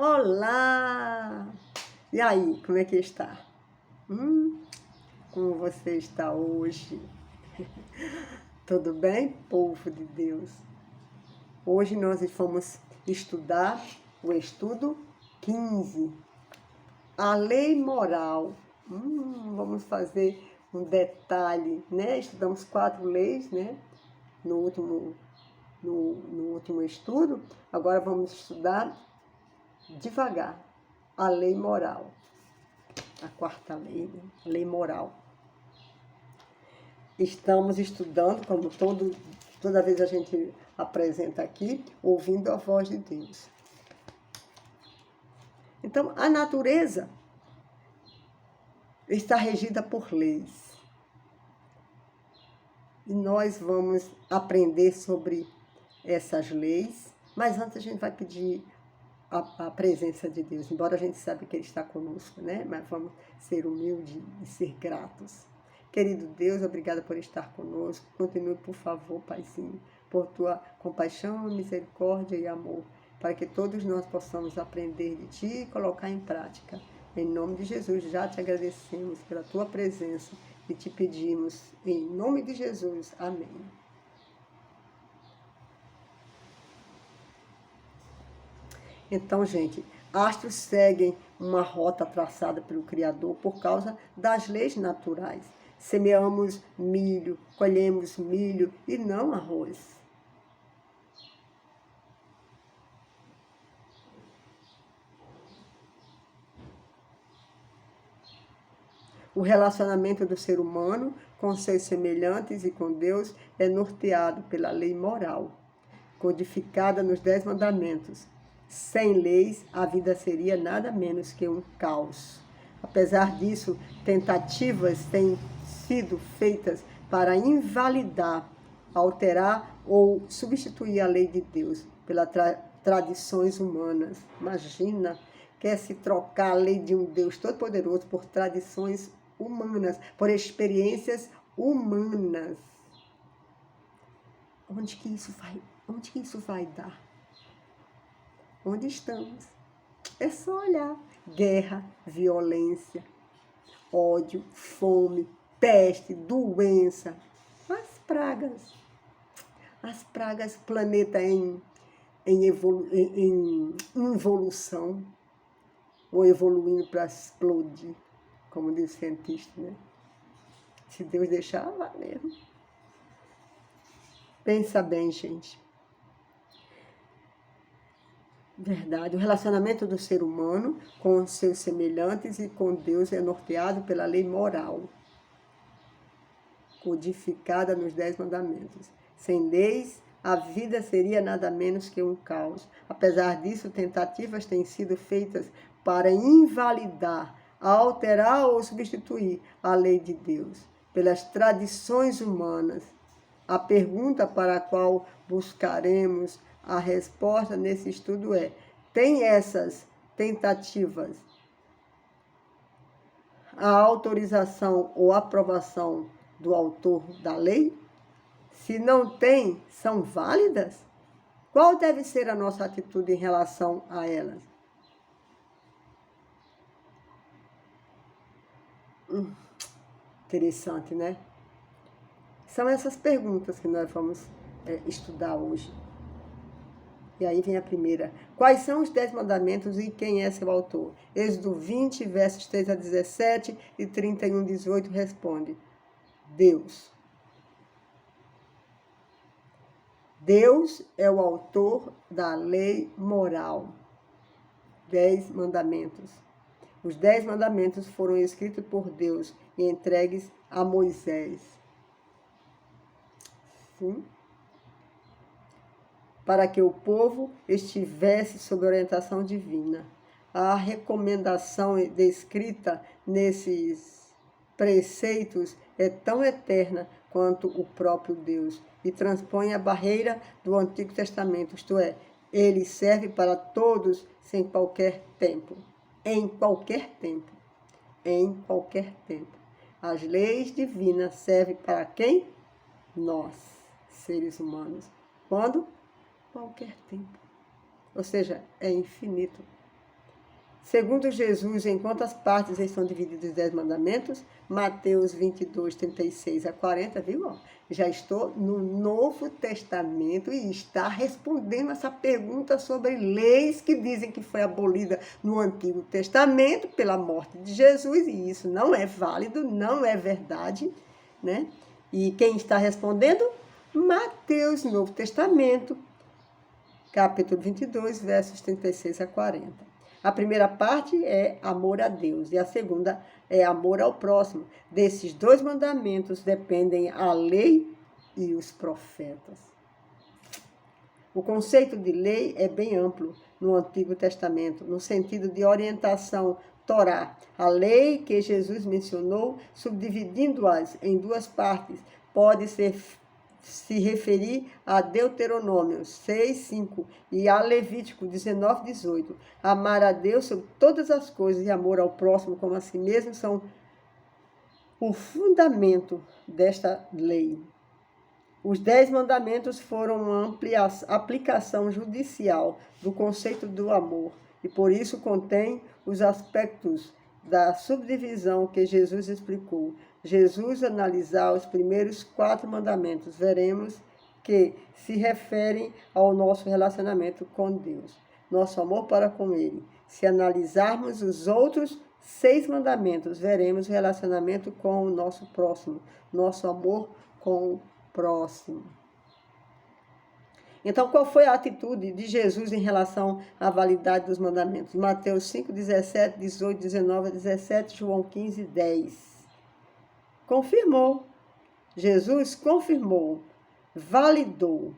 Olá! E aí, como é que está? Como você está hoje? Tudo bem, povo de Deus? Hoje nós vamos estudar o estudo 15, a lei moral. Vamos fazer um detalhe, né? Estudamos 4 leis, né? No último estudo. Agora vamos estudar devagar a lei moral. A quarta lei, né? A lei moral. Estamos estudando, como toda vez a gente apresenta aqui, ouvindo a voz de Deus. Então, a natureza está regida por leis. E nós vamos aprender sobre essas leis, mas antes a gente vai pedir a presença de Deus, embora a gente saiba que Ele está conosco, né? Mas vamos ser humildes e ser gratos. Querido Deus, obrigada por estar conosco. Continue, por favor, Paizinho, por tua compaixão, misericórdia e amor, para que todos nós possamos aprender de Ti e colocar em prática. Em nome de Jesus, já te agradecemos pela tua presença e te pedimos, em nome de Jesus. Amém. Então, gente, astros seguem uma rota traçada pelo Criador por causa das leis naturais. Semeamos milho, colhemos milho e não arroz. O relacionamento do ser humano com seus semelhantes e com Deus é norteado pela lei moral, codificada nos 10 mandamentos. Sem leis, a vida seria nada menos que um caos. Apesar disso, tentativas têm sido feitas para invalidar, alterar ou substituir a lei de Deus pelas tradições humanas. Imagina, quer se trocar a lei de um Deus Todo-Poderoso por tradições humanas, por experiências humanas. Onde que isso vai dar? Onde estamos? É só olhar. Guerra, violência, ódio, fome, peste, doença, as pragas. As pragas, planeta em involução, ou evoluindo para explodir, como diz o cientista, né? Se Deus deixar, vai mesmo. Pensa bem, gente. Verdade. O relacionamento do ser humano com seus semelhantes e com Deus é norteado pela lei moral, codificada nos 10 mandamentos. Sem leis, a vida seria nada menos que um caos. Apesar disso, tentativas têm sido feitas para invalidar, alterar ou substituir a lei de Deus pelas tradições humanas. A pergunta para a qual buscaremos a resposta nesse estudo é: tem essas tentativas a autorização ou aprovação do autor da lei? Se não tem, são válidas? Qual deve ser a nossa atitude em relação a elas? Interessante, né? São essas perguntas que nós vamos estudar hoje. E aí vem a primeira. Quais são os 10 mandamentos e quem é seu autor? Êxodo 20, versos 3 a 17 e 31, 18 responde: Deus. Deus é o autor da lei moral. 10 mandamentos. Os 10 mandamentos foram escritos por Deus e entregues a Moisés. Sim? Para que o povo estivesse sob orientação divina. A recomendação descrita nesses preceitos é tão eterna quanto o próprio Deus e transpõe a barreira do Antigo Testamento, isto é, ele serve para todos sem qualquer tempo, em qualquer tempo, em qualquer tempo. As leis divinas servem para quem? Nós, seres humanos. Quando? Qualquer tempo. Ou seja, é infinito. Segundo Jesus, em quantas partes estão divididos os 10 mandamentos? Mateus 22, 36 a 40, viu? Ó, já estou no Novo Testamento e está respondendo essa pergunta sobre leis que dizem que foi abolida no Antigo Testamento pela morte de Jesus, e isso não é válido, não é verdade, né? E quem está respondendo? Mateus, Novo Testamento, capítulo 22, versos 36 a 40. A primeira parte é amor a Deus e a segunda é amor ao próximo. Desses 2 mandamentos dependem a lei e os profetas. O conceito de lei é bem amplo no Antigo Testamento, no sentido de orientação Torá. A lei que Jesus mencionou, subdividindo-as em 2 partes, pode se referir a Deuteronômio 6, 5 e a Levítico 19, 18. Amar a Deus sobre todas as coisas e amor ao próximo como a si mesmo são o fundamento desta lei. Os 10 mandamentos foram uma aplicação judicial do conceito do amor e por isso contém os aspectos da subdivisão que Jesus explicou. Jesus analisar os primeiros 4 mandamentos, veremos que se referem ao nosso relacionamento com Deus, nosso amor para com Ele. Se analisarmos os outros 6 mandamentos, veremos o relacionamento com o nosso próximo, nosso amor com o próximo. Então, qual foi a atitude de Jesus em relação à validade dos mandamentos? Mateus 5, 17, 18, 19 a 17, João 15, 10. Confirmou. Jesus confirmou, validou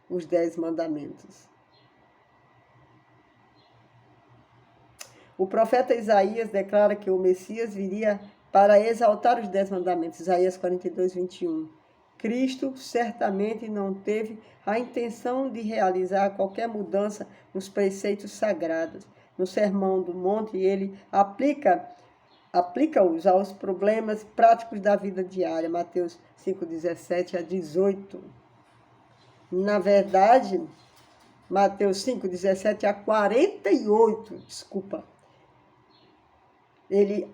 os 10 mandamentos. O profeta Isaías declara que o Messias viria para exaltar os 10 mandamentos. Isaías 42, 21. Cristo certamente não teve a intenção de realizar qualquer mudança nos preceitos sagrados. No Sermão do Monte, ele aplica-os aos problemas práticos da vida diária. Mateus 5, 17 a 18. Na verdade, Mateus 5, 17 a 48, desculpa. Ele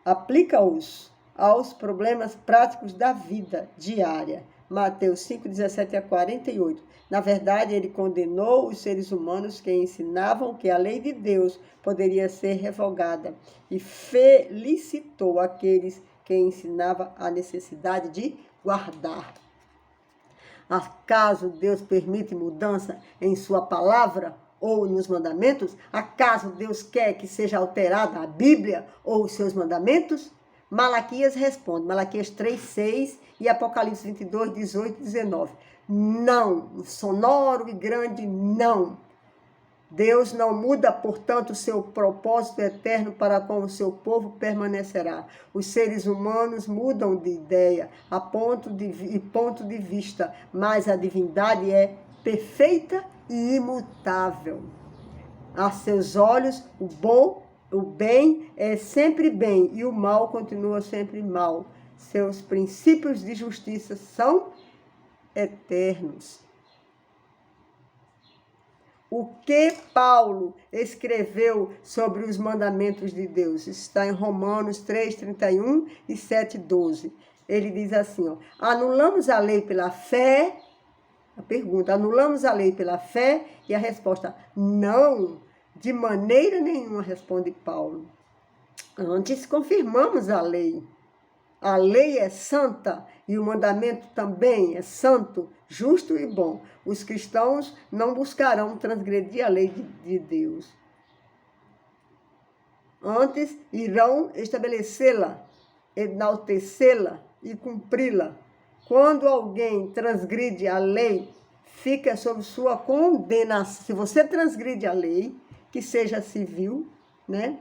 aplica-os aos problemas práticos da vida diária. Mateus 5, 17 a 48. Na verdade, ele condenou os seres humanos que ensinavam que a lei de Deus poderia ser revogada e felicitou aqueles que ensinavam a necessidade de guardar. Acaso Deus permite mudança em sua palavra ou nos mandamentos? Acaso Deus quer que seja alterada a Bíblia ou os seus mandamentos? Malaquias responde, Malaquias 3, 6 e Apocalipse 22, 18 e 19. Não, sonoro e grande não. Deus não muda, portanto, o seu propósito eterno para com o seu povo permanecerá. Os seres humanos mudam de ideia e ponto de vista, mas a divindade é perfeita e imutável. A seus olhos, o bem é sempre bem e o mal continua sempre mal. Seus princípios de justiça são eternos. O que Paulo escreveu sobre os mandamentos de Deus? Está em Romanos 3, 31 e 7, 12. Ele diz assim, ó, anulamos a lei pela fé? A pergunta, anulamos a lei pela fé? E a resposta, não, de maneira nenhuma, responde Paulo. Antes confirmamos a lei. A lei é santa e o mandamento também é santo, justo e bom. Os cristãos não buscarão transgredir a lei de Deus. Antes irão estabelecê-la, enaltecê-la e cumpri-la. Quando alguém transgride a lei, fica sob sua condenação. Se você transgride a lei, que seja civil, né?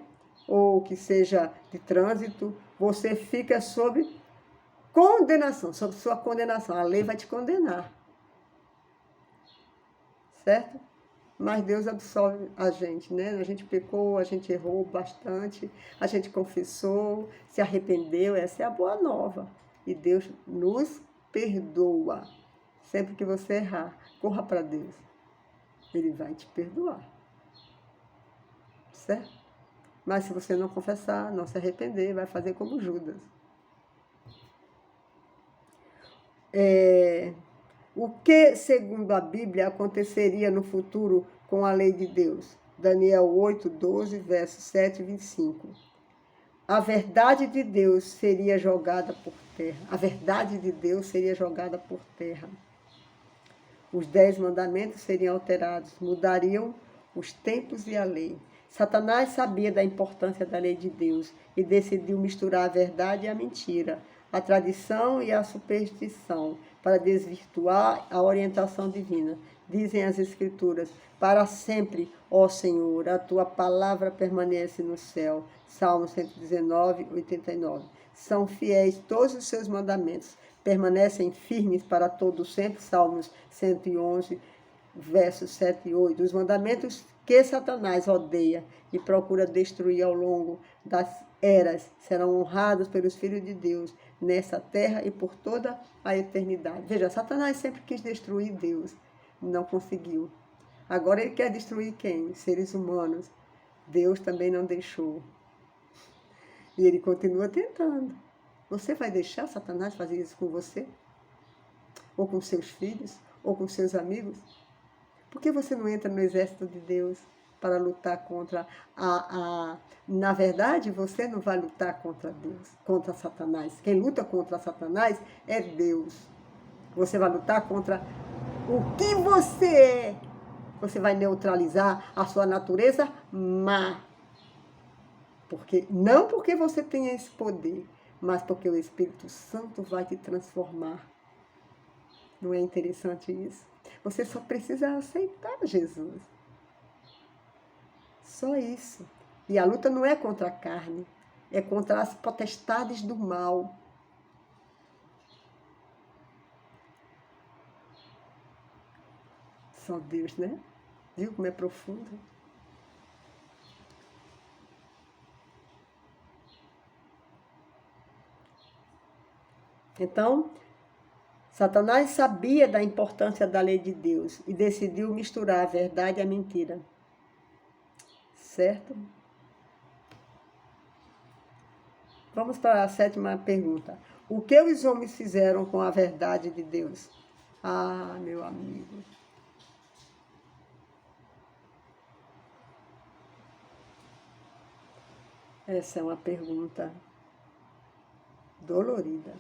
Ou que seja de trânsito, você fica sob condenação, sob sua condenação. A lei vai te condenar. Certo? Mas Deus absolve a gente, né? A gente pecou, a gente errou bastante, a gente confessou, se arrependeu, essa é a boa nova. E Deus nos perdoa. Sempre que você errar, corra para Deus. Ele vai te perdoar. certo? Mas se você não confessar, não se arrepender, vai fazer como Judas. O que, segundo a Bíblia, aconteceria no futuro com a lei de Deus? Daniel 8, 12, versos 7 e 25. A verdade de Deus seria jogada por terra. A verdade de Deus seria jogada por terra. Os 10 mandamentos seriam alterados, mudariam os tempos e a lei. Satanás sabia da importância da lei de Deus e decidiu misturar a verdade e a mentira, a tradição e a superstição, para desvirtuar a orientação divina. Dizem as Escrituras: para sempre, ó Senhor, a tua palavra permanece no céu. Salmo 119, 89. São fiéis todos os seus mandamentos, permanecem firmes para todo sempre. Salmos 111, versos 7 e 8. Os mandamentos que Satanás odeia e procura destruir ao longo das eras serão honrados pelos filhos de Deus nessa terra e por toda a eternidade. Veja, Satanás sempre quis destruir Deus, não conseguiu. Agora ele quer destruir quem? Seres humanos. Deus também não deixou. E ele continua tentando. Você vai deixar Satanás fazer isso com você? Ou com seus filhos? Ou com seus amigos? Por que você não entra no exército de Deus para lutar contra Na verdade, você não vai lutar contra Deus, contra Satanás. Quem luta contra Satanás é Deus. Você vai lutar contra o que você é. Você vai neutralizar a sua natureza má. Não porque você tenha esse poder, mas porque o Espírito Santo vai te transformar. Não é interessante isso? Você só precisa aceitar Jesus. Só isso. E a luta não é contra a carne, é contra as potestades do mal. Só Deus, né? Viu como é profundo? Então, Satanás sabia da importância da lei de Deus e decidiu misturar a verdade e a mentira. Certo? Vamos para a 7ª pergunta. O que os homens fizeram com a verdade de Deus? Ah, meu amigo. Essa é uma pergunta dolorida.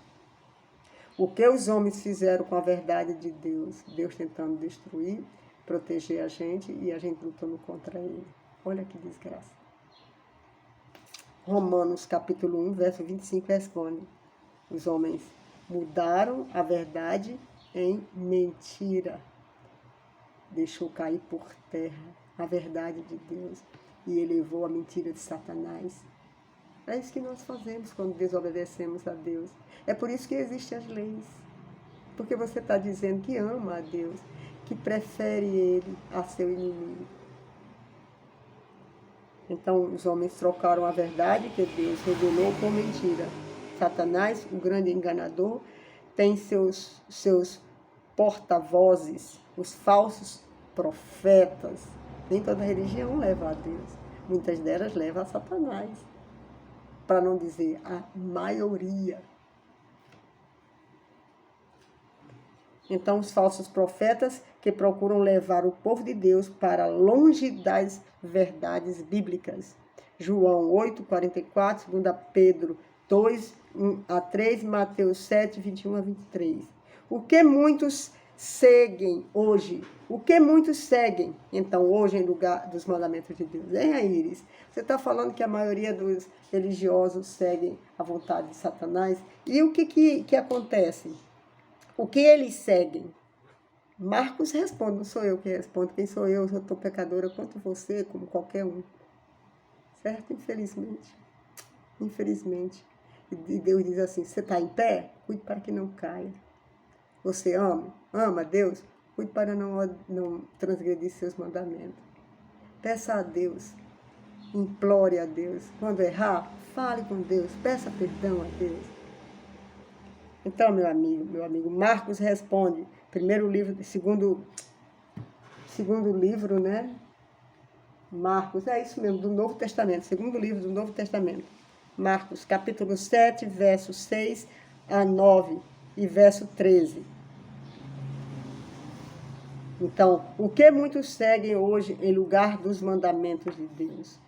O que os homens fizeram com a verdade de Deus? Deus tentando destruir, proteger a gente e a gente lutando contra ele. Olha que desgraça. Romanos capítulo 1, verso 25 responde: os homens mudaram a verdade em mentira. Deixou cair por terra a verdade de Deus e elevou a mentira de Satanás. É isso que nós fazemos quando desobedecemos a Deus. É por isso que existem as leis. Porque você está dizendo que ama a Deus, que prefere Ele a seu inimigo. Então, os homens trocaram a verdade que Deus revelou com mentira. Satanás, o grande enganador, tem seus porta-vozes, os falsos profetas. Nem toda religião leva a Deus. Muitas delas levam a Satanás. Para não dizer a maioria. Então, os falsos profetas que procuram levar o povo de Deus para longe das verdades bíblicas. João 8, 44, 2 Pedro 2, 1 a 3, Mateus 7, 21 a 23. O que muitos seguem hoje? O que muitos seguem, então, hoje, em lugar dos mandamentos de Deus? Hein, Aíris? Você está falando que a maioria dos religiosos seguem a vontade de Satanás? E o que acontece? O que eles seguem? Marcos responde, não sou eu que respondo. Quem sou eu? Eu estou pecadora quanto você, como qualquer um. Certo? Infelizmente. Infelizmente. E Deus diz assim, você está em pé? Cuide para que não caia. Você ama? Ama Deus? Cuide para não transgredir seus mandamentos. Peça a Deus. Implore a Deus. Quando errar, fale com Deus. Peça perdão a Deus. Então, meu amigo, Marcos responde, segundo livro, né? Marcos, é isso mesmo, do Novo Testamento, segundo livro do Novo Testamento. Marcos, capítulo 7, versos 6 a 9 e verso 13. Então, o que muitos seguem hoje em lugar dos mandamentos de Deus?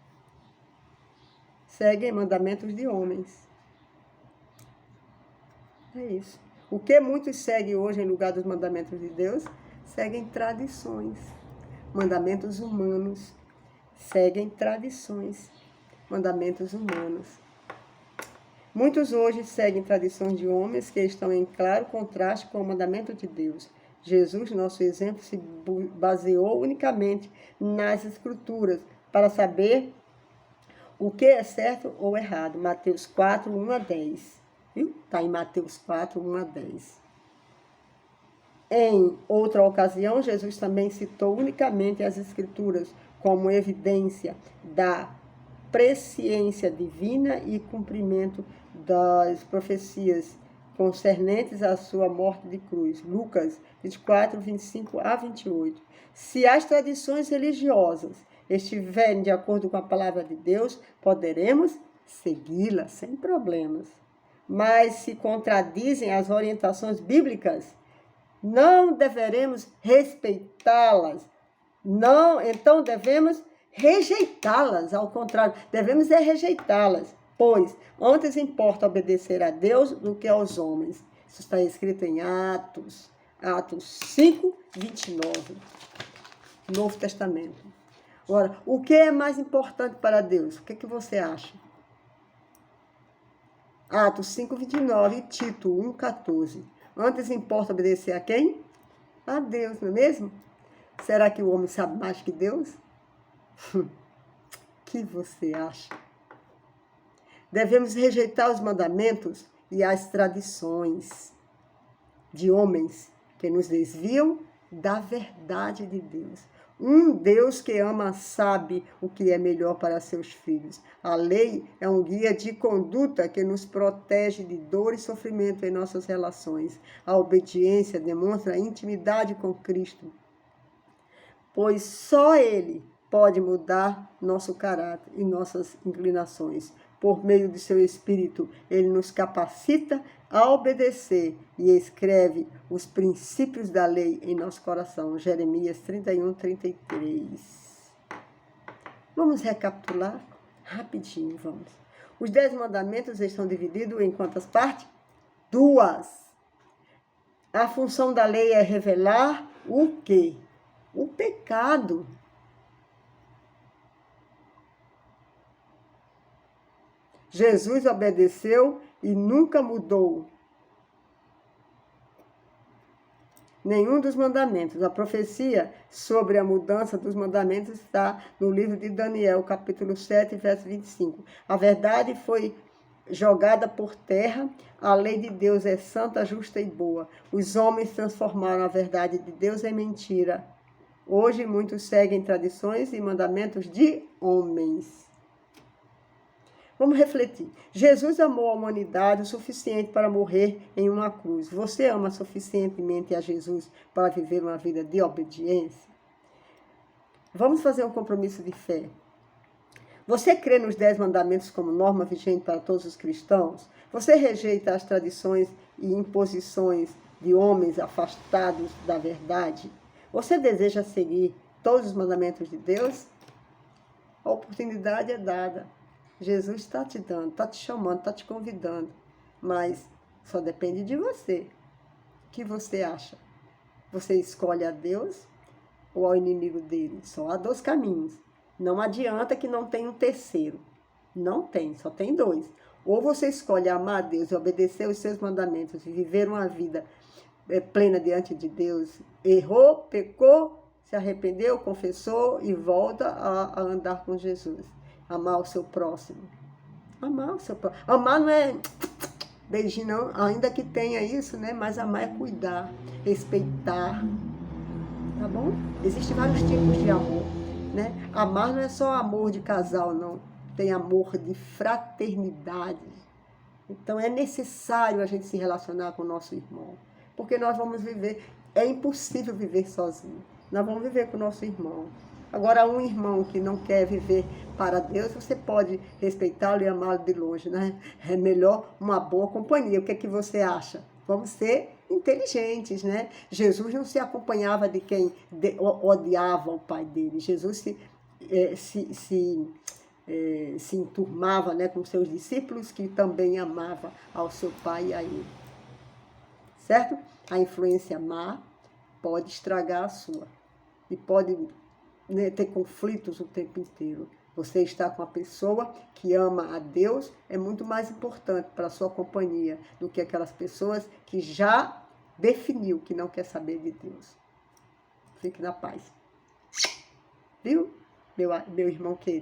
Seguem mandamentos de homens. É isso. O que muitos seguem hoje em lugar dos mandamentos de Deus? Seguem tradições. Mandamentos humanos. Seguem tradições. Mandamentos humanos. Muitos hoje seguem tradições de homens que estão em claro contraste com o mandamento de Deus. Jesus, nosso exemplo, se baseou unicamente nas Escrituras para saber o que é certo ou errado. Mateus 4, 1 a 10. Está em Mateus 4, 1 a 10. Em outra ocasião, Jesus também citou unicamente as Escrituras como evidência da presciência divina e cumprimento das profecias concernentes à sua morte de cruz. Lucas 24, 25 a 28. Se as tradições religiosas estiverem de acordo com a palavra de Deus, poderemos segui-las sem problemas. Mas se contradizem as orientações bíblicas, não deveremos respeitá-las. Não, então devemos rejeitá-las, ao contrário, devemos rejeitá-las, pois antes importa obedecer a Deus do que aos homens. Isso está escrito em Atos 5, 29, Novo Testamento. Agora, o que é mais importante para Deus? O que você acha? Atos 5, 29 e Tito 1, 14. Antes importa obedecer a quem? A Deus, não é mesmo? Será que o homem sabe mais que Deus? O que você acha? Devemos rejeitar os mandamentos e as tradições de homens que nos desviam da verdade de Deus. Um Deus que ama sabe o que é melhor para seus filhos. A lei é um guia de conduta que nos protege de dor e sofrimento em nossas relações. A obediência demonstra intimidade com Cristo, pois só Ele pode mudar nosso caráter e nossas inclinações. Por meio de seu Espírito, Ele nos capacita a obedecer e escreve os princípios da lei em nosso coração. Jeremias 31, 33. Vamos recapitular? Rapidinho, vamos. Os 10 mandamentos estão divididos em quantas partes? 2. A função da lei é revelar o quê? O pecado. Jesus obedeceu e nunca mudou nenhum dos mandamentos. A profecia sobre a mudança dos mandamentos está no livro de Daniel, capítulo 7, verso 25. A verdade foi jogada por terra, a lei de Deus é santa, justa e boa. Os homens transformaram a verdade de Deus em mentira. Hoje muitos seguem tradições e mandamentos de homens. Vamos refletir. Jesus amou a humanidade o suficiente para morrer em uma cruz. Você ama suficientemente a Jesus para viver uma vida de obediência? Vamos fazer um compromisso de fé. Você crê nos 10 mandamentos como norma vigente para todos os cristãos? Você rejeita as tradições e imposições de homens afastados da verdade? Você deseja seguir todos os mandamentos de Deus? A oportunidade é dada. Jesus está te dando, está te chamando, está te convidando. Mas só depende de você. O que você acha? Você escolhe a Deus ou ao inimigo dele? Só há 2 caminhos. Não adianta que não tenha um terceiro. Não tem, só tem 2. Ou você escolhe amar a Deus e obedecer os seus mandamentos e viver uma vida plena diante de Deus. Errou, pecou, se arrependeu, confessou e volta a andar com Jesus. Amar o seu próximo. Amar o seu próximo. Amar não é beijinho, não. Ainda que tenha isso, né? Mas amar é cuidar, respeitar. Tá bom? Existem vários tipos de amor, né? Amar não é só amor de casal, não. Tem amor de fraternidade. Então é necessário a gente se relacionar com o nosso irmão. Porque nós vamos viver, é impossível viver sozinho. Nós vamos viver com o nosso irmão. Agora, um irmão que não quer viver para Deus, você pode respeitá-lo e amá-lo de longe, né? É melhor uma boa companhia. O que é que você acha? Vamos ser inteligentes, né? Jesus não se acompanhava de quem odiava o pai dele. Jesus se enturmava, né, com seus discípulos, que também amava ao seu pai e a ele. Certo? A influência má pode estragar a sua. E pode, né, ter conflitos o tempo inteiro. Você estar com a pessoa que ama a Deus é muito mais importante para a sua companhia do que aquelas pessoas que já definiu que não quer saber de Deus. Fique na paz. Viu, meu irmão querido?